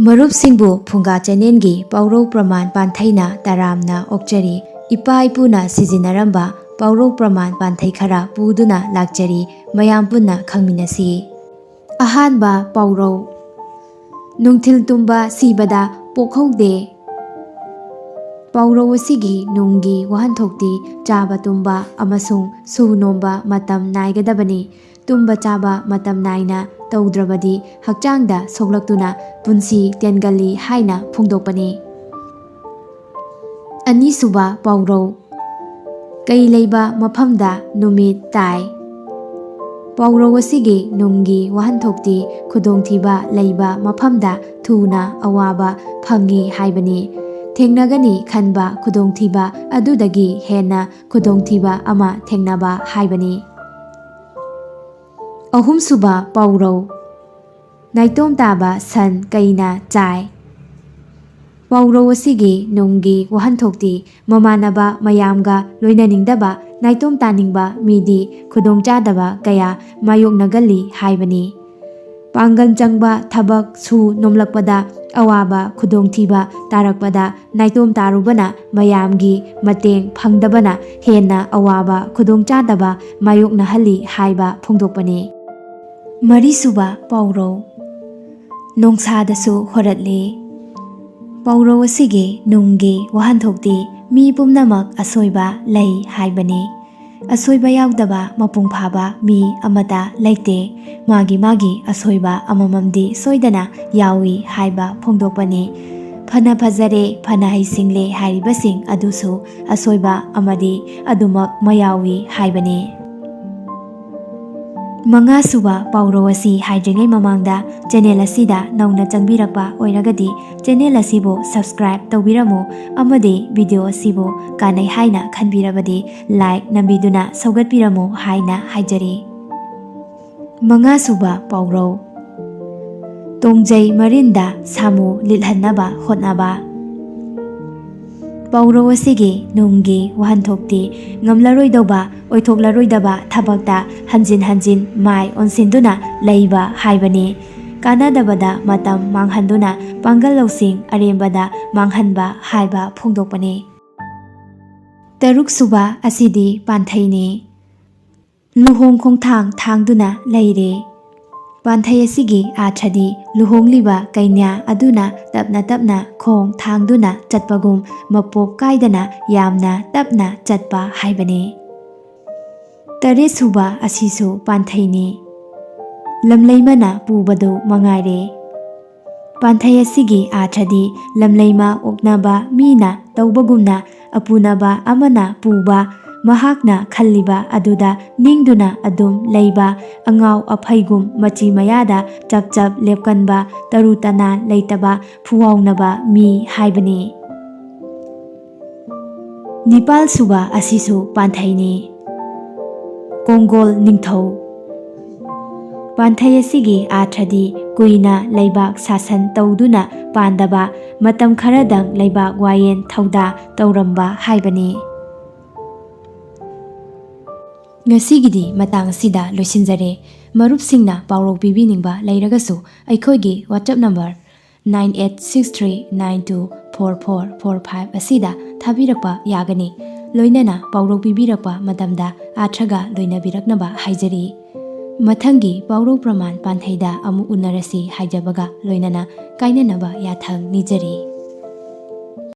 ꯃꯔꯨꯞꯁꯤꯡꯕꯨ ꯐꯨꯡꯒꯥ ꯆꯦꯅꯦꯜꯒꯤ ꯄꯥꯎꯔꯧ ꯄ꯭ꯔꯃꯥꯟ ꯄꯥꯟꯊꯩꯅ ꯇꯔꯥꯝꯅ ꯑꯣꯛꯆꯔꯤ꯫ ꯏꯄꯥ ꯏꯄꯨꯅ ꯁꯤꯖꯤꯟꯅꯔꯝꯕ ꯄꯥꯎꯔꯧ ꯄ꯭ꯔꯃꯥꯟ ꯄꯥꯟꯊꯩ ꯈꯔ ꯄꯨꯗꯨꯅ ꯂꯥꯛꯆꯔꯤ, ꯃꯌꯥꯝ ꯄꯨꯟꯅ ꯈꯪꯃꯤꯟꯅꯁꯤ꯫ ꯑꯍꯥꯟꯕ ꯄꯥꯎꯔꯧ: ꯅꯨꯡꯊꯤꯜ ꯇꯨꯝꯕ ꯁꯤꯕꯗ ꯄꯣꯛꯍꯧꯗꯦ꯫ ꯄꯥꯎꯔꯧ ꯑꯁꯤꯒꯤ ꯅꯨꯡꯒꯤ ꯋꯥꯍꯟꯊꯣꯛꯇꯤ ꯆꯥꯕ ꯇꯨꯝꯕ ꯑꯃꯁꯨꯡ ꯁꯨ ꯅꯣꯝꯕ ꯃꯇꯝ ꯅꯥꯏꯒꯗꯕꯅꯤ꯫ ꯇꯨꯝꯕ ꯆꯥꯕ ꯃꯇꯝ ꯅꯥꯏꯅ ꯇꯧꯗ꯭ꯔꯕꯗꯤ ꯍꯛꯆꯥꯡꯗ ꯁꯣꯛꯂꯛꯇꯨꯅ ꯄꯨꯟꯁꯤ ꯇꯦꯟꯒꯜꯂꯤ ꯍꯥꯏꯅ ꯐꯣꯡꯗꯣꯛꯄꯅꯤ꯫ ꯑꯅꯤꯁꯨꯕ ꯄꯥꯎꯔꯧ: ꯀꯩ ꯂꯩꯕ ꯃꯐꯝꯗ ꯅꯨꯃꯤꯠ ꯇꯥꯏ꯫ ꯄꯥꯎꯔꯧ ꯑꯁꯤꯒꯤ ꯅꯨꯡꯒꯤ ꯋꯥꯍꯟꯊꯣꯛꯇꯤ ꯈꯨꯗꯣꯡꯊꯤꯕ ꯂꯩꯕ ꯃꯐꯝꯗ ꯊꯨꯅ ꯑꯋꯥꯕ ꯐꯪꯏ ꯍꯥꯏꯕꯅꯤ꯫ ꯊꯦꯡꯅꯒꯅꯤ ꯈꯟꯕ ꯈꯨꯗꯣꯡꯊꯤꯕ ꯑꯗꯨꯗꯒꯤ ꯍꯦꯟꯅ ꯈꯨꯗꯣꯡꯊꯤꯕ ꯑꯃ ꯊꯦꯡꯅꯕ ꯍꯥꯏꯕꯅꯤ꯫ ꯑꯍꯨꯝꯁꯨꯕ ꯄꯥꯎꯔꯧ: ꯅꯥꯏꯇꯣꯝ ꯇꯥꯕ ꯁꯟ ꯀꯩꯅ ꯆꯥꯏ꯫ ꯄꯥꯎꯔꯧ ꯑꯁꯤꯒꯤ ꯅꯨꯡꯒꯤ ꯋꯥꯍꯟꯊꯣꯛꯇꯤ ꯃꯃꯥꯟꯅꯕ ꯃꯌꯥꯝꯒ ꯂꯣꯏꯅꯅꯤꯡꯗꯕ, ꯅꯥꯏꯇꯣꯝ ꯇꯥꯅꯤꯡꯕ ꯃꯤꯗꯤ ꯈꯨꯗꯣꯡꯆꯥꯗꯕ ꯀꯌꯥ ꯃꯥꯌꯣꯛꯅꯒꯜꯂꯤ ꯍꯥꯏꯕꯅꯤ꯫ ꯄꯥꯡꯒꯜ ꯆꯪꯕ ꯊꯕꯛ ꯁꯨ ꯅꯣꯝꯂꯛꯄꯗ, ꯑꯋꯥꯕ ꯈꯨꯗꯣꯡꯊꯤꯕ ꯇꯥꯔꯛꯄꯗ ꯅꯥꯏꯇꯣꯝ ꯇꯥꯔꯨꯕꯅ ꯃꯌꯥꯝꯒꯤ ꯃꯇꯦꯡ ꯐꯪꯗꯕꯅ ꯍꯦꯟꯅ ꯑꯋꯥꯕ ꯈꯨꯗꯣꯡꯆꯥꯗꯕ ꯃꯥꯌꯣꯛꯅꯍꯜꯂꯤ ꯍꯥꯏꯕ ꯐꯣꯡꯗꯣꯛꯄꯅꯤ꯫ ꯃꯔꯤꯁꯨꯕ ꯄꯥꯎꯔꯧ: ꯅꯣꯡꯁꯥꯗꯁꯨ ꯍꯣꯔꯠꯂꯤ꯫ ꯄꯥꯎꯔꯧ ꯑꯁꯤꯒꯤ ꯅꯨꯡꯒꯤ ꯋꯥꯍꯟꯊꯣꯛꯇꯤ ꯃꯤ ꯄꯨꯝꯅꯃꯛ ꯑꯁꯣꯏꯕ ꯂꯩ ꯍꯥꯏꯕꯅꯤ꯫ ꯑꯁꯣꯏꯕ ꯌꯥꯎꯗꯕ ꯃꯄꯨꯡ ꯐꯥꯕ ꯃꯤ ꯑꯃꯠꯇ ꯂꯩꯇꯦ꯫ ꯃꯥꯒꯤ ꯑꯁꯣꯏꯕ ꯑꯃꯃꯝꯗꯤ ꯁꯣꯏꯗꯅ ꯌꯥꯎꯏ ꯍꯥꯏꯕ ꯐꯣꯡꯗꯣꯛꯄꯅꯤ꯫ ꯐꯅ ꯐꯖꯔꯦ, ꯐꯅ ꯍꯩꯁꯤꯡꯂꯦ ꯍꯥꯏꯔꯤꯕꯁꯤꯡ ꯑꯗꯨꯁꯨ ꯑꯁꯣꯏꯕ ꯑꯃꯗꯤ ꯑꯗꯨꯃꯛ ꯃꯌꯥꯎꯏ ꯍꯥꯏꯕꯅꯤ꯫ ꯃꯉꯥꯁꯨꯕ ꯄꯥꯎꯔꯧ ꯑꯁꯤ ꯍꯥꯏꯗ꯭ꯔꯤꯉꯩ ꯃꯃꯥꯡꯗ ꯆꯦꯅꯦꯜ ꯑꯁꯤꯗ ꯅꯧꯅ ꯆꯪꯕꯤꯔꯛꯄ ꯑꯣꯏꯔꯒꯗꯤ ꯆꯦꯅꯦꯜ ꯑꯁꯤꯕꯨ ꯁꯕꯁꯀ꯭ꯔꯥꯏꯕ ꯇꯧꯕꯤꯔꯝꯃꯨ ꯑꯃꯗꯤ ꯚꯤꯗꯤꯑꯣ ꯑꯁꯤꯕꯨ ꯀꯥꯟꯅꯩ ꯍꯥꯏꯅ ꯈꯟꯕꯤꯔꯕꯗꯤ ꯂꯥꯏꯛ ꯅꯝꯕꯤꯗꯨꯅ ꯁꯧꯒꯠꯄꯤꯔꯝꯃꯨ ꯍꯥꯏꯅ ꯍꯥꯏꯖꯔꯤ꯫ ꯃꯉꯥꯁꯨꯕ ꯄꯥꯎꯔꯧ: ꯇꯣꯡꯖꯩ ꯃꯔꯤꯟꯗ ꯁꯥꯃꯨ ꯂꯤꯠꯍꯟꯅꯕ ꯍꯣꯠꯅꯕ꯫ ꯄꯥꯎꯔꯧ ꯑꯁꯤꯒꯤ ꯅꯨꯡꯒꯤ ꯋꯥꯍꯟꯊꯣꯛꯇꯤ ꯉꯝꯂꯔꯣꯏꯗꯧꯕ, ꯑꯣꯏꯊꯣꯛꯂꯔꯣꯏꯗꯕ ꯊꯕꯛꯇ ꯍꯟꯖꯤꯟ ꯍꯟꯖꯤꯟ ꯃꯥꯏ ꯑꯣꯟꯁꯤꯟꯗꯨꯅ ꯂꯩꯕ ꯍꯥꯏꯕꯅꯤ꯫ ꯀꯥꯟꯅꯗꯕꯗ ꯃꯇꯝ ꯃꯥꯡꯍꯟꯗꯨꯅ ꯄꯥꯡꯒꯜ ꯂꯧꯁꯤꯡ ꯑꯔꯦꯝꯕꯗ ꯃꯥꯡꯍꯟꯕ ꯍꯥꯏꯕ ꯐꯣꯡꯗꯣꯛꯄꯅꯤ꯫ ꯇꯔꯨꯛꯁꯨꯕ ꯑꯁꯤꯗꯤ ꯄꯥꯟꯊꯩꯅꯤ꯫ ꯂꯨꯍꯣꯡ ꯈꯣꯡꯊꯥꯡ ꯊꯥꯡꯗꯨꯅ ꯂꯩꯔꯦ꯫ ꯄꯥꯟꯊꯩ ꯑꯁꯤꯒꯤ ꯑꯥꯔꯊꯗꯤ ꯂꯨꯍꯣꯡꯂꯤꯕ ꯀꯩꯅ꯭ꯌꯥ ꯑꯗꯨꯅ ꯇꯞꯅ ꯇꯞꯅ ꯈꯣꯡ ꯊꯥꯡꯗꯨꯅ ꯆꯠꯄꯒꯨꯝ ꯃꯄꯣꯞ ꯀꯥꯏꯗꯅ ꯌꯥꯝꯅ ꯇꯞꯅ ꯆꯠꯄ ꯍꯥꯏꯕꯅꯤ꯫ ꯇꯔꯦꯠꯁꯨꯕ ꯑꯁꯤꯁꯨ ꯄꯥꯟꯊꯩꯅꯤ꯫ ꯂꯝꯂꯩꯃꯅ ꯄꯨꯕꯗꯨ ꯃꯉꯥꯏꯔꯦ꯫ ꯄꯥꯟꯊꯩ ꯑꯁꯤꯒꯤ ꯑꯥꯔꯊꯗꯤ ꯂꯝꯂꯩꯃ ꯑꯣꯛꯅꯕ ꯃꯤꯅ ꯇꯧꯕꯒꯨꯝꯅ ꯑꯄꯨꯅꯕ ꯑꯃꯅ ꯄꯨꯕ, ꯃꯍꯥꯛꯅ ꯈꯜꯂꯤꯕ ꯑꯗꯨꯗ ꯅꯤꯡꯗꯨꯅ ꯑꯗꯨꯝ ꯂꯩꯕ, ꯑꯉꯥꯎ ꯑꯐꯩꯒꯨꯝ ꯃꯆꯤ ꯃꯌꯥꯗ ꯆꯞ ꯆꯞ ꯂꯦꯞꯀꯟꯕ, ꯇꯔꯨ ꯇꯅꯥꯟ ꯂꯩꯇꯕ, ꯐꯨꯋꯥꯎꯅꯕ ꯃꯤ ꯍꯥꯏꯕꯅꯤ꯫ ꯅꯤꯄꯥꯜꯁꯨꯕ ꯑꯁꯤꯁꯨ ꯄꯥꯟꯊꯩꯅꯤ꯫ ꯀꯣꯡꯒꯣꯜ ꯅꯤꯡꯊꯧ꯫ ꯄꯥꯟꯊꯩ ꯑꯁꯤꯒꯤ ꯑꯥꯔꯊꯗꯤ ꯀꯨꯏꯅ ꯂꯩꯕꯥꯛ ꯁꯥꯁꯟ ꯇꯧꯗꯨꯅ ꯄꯥꯟꯗꯕ, ꯃꯇꯝ ꯈꯔꯗꯪ ꯂꯩꯕꯥꯛ ꯋꯥꯌꯦꯜ ꯊꯧꯗꯥ ꯇꯧꯔꯝꯕ ꯍꯥꯏꯕꯅꯤ꯫ ꯉꯁꯤꯒꯤꯗꯤ ꯃꯇꯥꯡ ꯑꯁꯤꯗ ꯂꯣꯏꯁꯤꯟꯖꯔꯦ꯫ ꯃꯔꯨꯞꯁꯤꯡꯅ ꯄꯥꯎꯔꯧ ꯄꯤꯕꯤꯅꯤꯡꯕ ꯂꯩꯔꯒꯁꯨ ꯑꯩꯈꯣꯏꯒꯤ ꯋꯥꯆꯞ ꯅꯝꯕꯔ 9863924445 ꯑꯁꯤꯗ ꯊꯥꯕꯤꯔꯛꯄ ꯌꯥꯒꯅꯤ꯫ ꯂꯣꯏꯅꯅ ꯄꯥꯎꯔꯧ ꯄꯤꯕꯤꯔꯛꯄ ꯃꯇꯝꯗ ꯑꯥꯔꯊꯒ ꯂꯣꯏꯅꯕꯤꯔꯛꯅꯕ ꯍꯥꯏꯖꯔꯤ꯫ ꯃꯊꯪꯒꯤ ꯄꯥꯎꯔꯧ ꯄ꯭ꯔꯃꯥꯟ ꯄꯥꯟꯊꯩꯗ ꯑꯃꯨꯛ ꯎꯅꯔꯁꯤ ꯍꯥꯏꯖꯕꯒ ꯂꯣꯏꯅꯅ ꯀꯥꯏꯅꯅꯕ ꯌꯥꯊꯪ ꯅꯤꯖꯔꯤ꯫